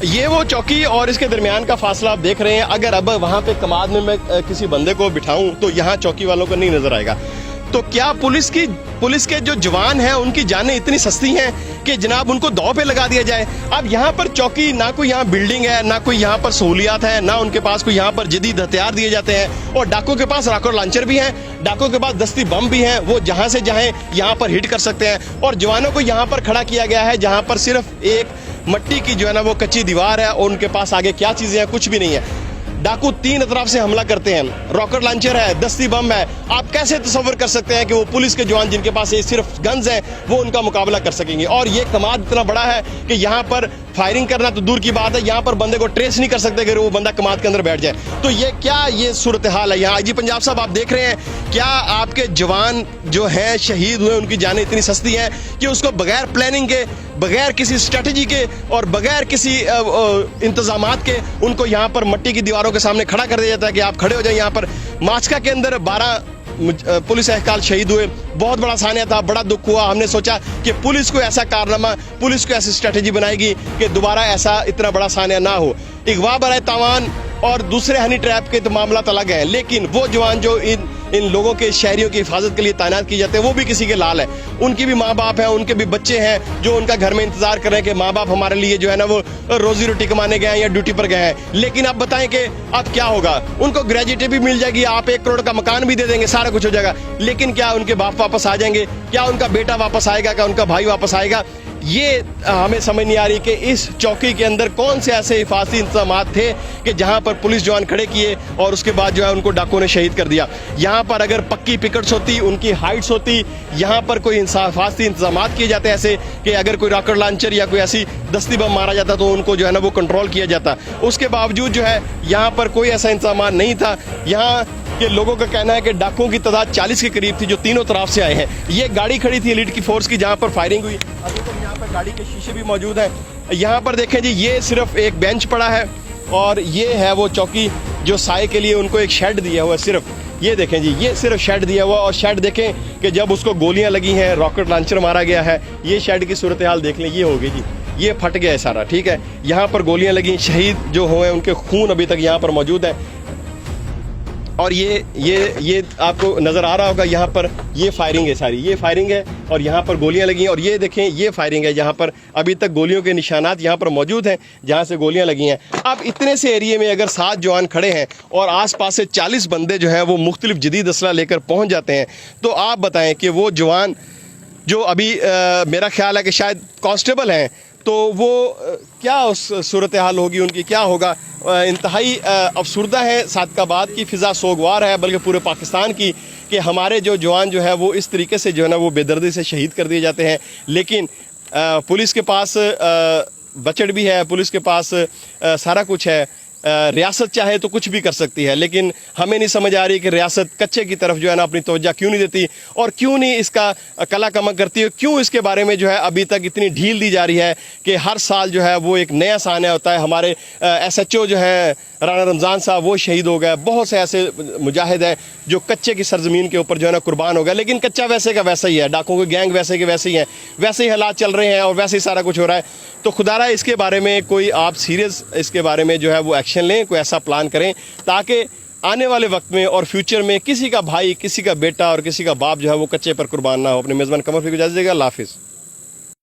ये वो चौकी और इसके दरमियान का फासला आप देख रहे हैं। अगर अब वहाँ पे कमाद में मैं किसी बंदे को बिठाऊं तो यहाँ चौकी वालों को नहीं नजर आएगा। तो क्या पुलिस के जो जवान हैं उनकी जानें इतनी सस्ती हैं कि जनाब उनको दांव पे लगा दिया जाए? अब यहाँ पर चौकी, ना कोई यहाँ बिल्डिंग है, ना कोई यहाँ पर सहूलियात है, ना उनके पास कोई यहाँ पर जदीद हथियार दिए जाते हैं। और डाकुओं के पास रॉकेट लॉन्चर भी हैं, डाकुओं के पास दस्ती बम भी हैं, वो जहाँ से चाहें यहाँ पर हिट कर सकते हैं। और जवानों को यहाँ पर खड़ा किया गया है जहाँ पर सिर्फ एक मट्टी की जो है ना वो कच्ची दीवार है और उनके पास आगे क्या चीजें हैं, कुछ भी नहीं है। डाकू तीन तरफ से हमला करते हैं, रॉकेट लॉन्चर है, दस्ती बम है। आप कैसे तसव्वुर कर सकते हैं कि वो पुलिस के जवान जिनके पास ये सिर्फ गन्स हैं वो उनका मुकाबला कर सकेंगे? और ये कमाद इतना बड़ा है कि यहाँ पर फायरिंग करना तो दूर की बात है, यहाँ पर बंदे को ट्रेस नहीं कर सकते अगर वो बंदा कमाद के अंदर बैठ जाए। तो ये सूरत हाल है यहाँ। आईजी पंजाब साहब, आप देख रहे हैं, क्या आपके जवान जो हैं शहीद हुए, उनकी जानें इतनी सस्ती हैं कि उसको बगैर प्लानिंग के, बगैर किसी स्ट्रेटजी के और बगैर किसी इंतजामात के उनको यहाँ पर मट्टी की दीवारों के सामने खड़ा कर दिया जाता है कि आप खड़े हो जाए। यहाँ पर माचका के अंदर 12 पुलिस एहलकार शहीद हुए, बहुत बड़ा सानिया था, बड़ा दुख हुआ। हमने सोचा कि पुलिस को ऐसा कारनामा, पुलिस को ऐसी स्ट्रेटजी बनाएगी कि दोबारा ऐसा इतना बड़ा सानिया ना हो। अगवा बराए तावान और दूसरे हनी ट्रैप के तो मामला अलग है, लेकिन वो जवान जो इन लोगों के, शहरियों की हिफाजत के लिए तैनात किए जाते हैं, वो भी किसी के लाल है। उनकी भी माँ बाप हैं, उनके भी बच्चे हैं जो उनका घर में इंतजार कर रहे हैं कि माँ बाप हमारे लिए जो है ना वो रोजी रोटी कमाने गए हैं या ड्यूटी पर गए हैं। लेकिन आप बताएं कि अब क्या होगा? उनको ग्रेजुएटी भी मिल जाएगी, आप 1 करोड़ का मकान भी दे देंगे, सारा कुछ हो जाएगा, लेकिन क्या उनके बाप वापस आ जाएंगे? क्या उनका बेटा वापस आएगा? क्या उनका भाई वापस आएगा? ये हमें समझ नहीं आ रही कि इस चौकी के अंदर कौन से ऐसे हिफाजती इंतजाम थे कि जहां पर पुलिस जवान खड़े किए और उसके बाद जो है उनको डाकुओं ने शहीद कर दिया। यहां पर अगर पक्की पिकेट्स होती, उनकी हाइट्स होती, यहां पर कोई हिफाजती इंतजाम किए जाते ऐसे कि अगर कोई रॉकेट लॉन्चर या कोई ऐसी दस्ती बम मारा जाता तो उनको जो है ना वो कंट्रोल किया जाता। उसके बावजूद जो है यहाँ पर कोई ऐसा इंतजाम नहीं था। यहाँ के लोगों का कहना है कि डाकुओं की तादाद 40 के करीब थी जो तीनों तरफ से आए हैं। ये गाड़ी खड़ी थी एलीट की फोर्स की जहाँ पर फायरिंग हुई। अभी तो यहाँ पर गाड़ी के शीशे भी मौजूद हैं। यहाँ पर देखें जी, ये सिर्फ एक बेंच पड़ा है और ये है वो चौकी जो साए के लिए उनको एक शेड दिया हुआ है। सिर्फ ये देखें जी, ये सिर्फ शेड दिया हुआ। और शेड देखें कि जब उसको गोलियां लगी हैं, रॉकेट लॉन्चर मारा गया है, ये शेड की सूरत हाल देख लें, ये हो गई जी, ये फट गया है सारा, ठीक है। यहाँ पर गोलियां लगी, शहीद जो हुए उनके खून अभी तक यहाँ पर मौजूद है। और ये आपको नजर आ रहा होगा, यहाँ पर ये फायरिंग है सारी, ये फायरिंग है और यहाँ पर गोलियां लगी हैं। और ये देखें, ये फायरिंग है, यहाँ पर अभी तक गोलियों के निशानात यहाँ पर मौजूद हैं जहाँ से गोलियां लगी हैं। अब इतने से एरिए में अगर 7 जवान खड़े हैं और आसपास से 40 बंदे जो हैं वो मुख्तलिफ जदीद असला लेकर पहुँच जाते हैं, तो आप बताएं कि वो जवान जो अभी मेरा ख्याल है कि शायद कांस्टेबल हैं, तो वो क्या उस सूरत हाल होगी उनकी, क्या होगा? इंतहाई अफसुर्दा है। सादकाबाद की फ़िज़ा सोगवार है, बल्कि पूरे पाकिस्तान की, कि हमारे जो जवान जो है वो इस तरीके से जो है ना वो बेदर्दी से शहीद कर दिए जाते हैं। लेकिन पुलिस के पास बजट भी है, पुलिस के पास सारा कुछ है, रियासत चाहे तो कुछ भी कर सकती है, लेकिन हमें नहीं समझ आ रही कि रियासत कच्चे की तरफ जो है ना अपनी तवज्जो क्यों नहीं देती और क्यों नहीं इसका कला कमा करती है, क्यों इसके बारे में जो है अभी तक इतनी ढील दी जा रही है कि हर साल जो है वो एक नया सानिया होता है। हमारे SHO जो है राना रमज़ान साहब, वो शहीद हो गए। बहुत से ऐसे मुजाहिद हैं जो कच्चे की सरजमीन के ऊपर जो है ना कुर्बान हो गए, लेकिन कच्चा वैसे का वैसा ही है, डाकुओं के गैंग वैसे के वैसे ही हैं, वैसे ही हालात चल रहे हैं और वैसे ही सारा कुछ हो रहा है। तो खुदारा इसके बारे में कोई आप सीरियस इसके बारे में जो है वो एक्शन लें, कोई ऐसा प्लान करें ताकि आने वाले वक्त में और फ्यूचर में किसी का भाई, किसी का बेटा और किसी का बाप जो है वो कच्चे पर कुर्बान ना हो। अपने मेज़बान कमर फी को इजाज़त दीजिएगा। अल्लाह हाफ़िज़।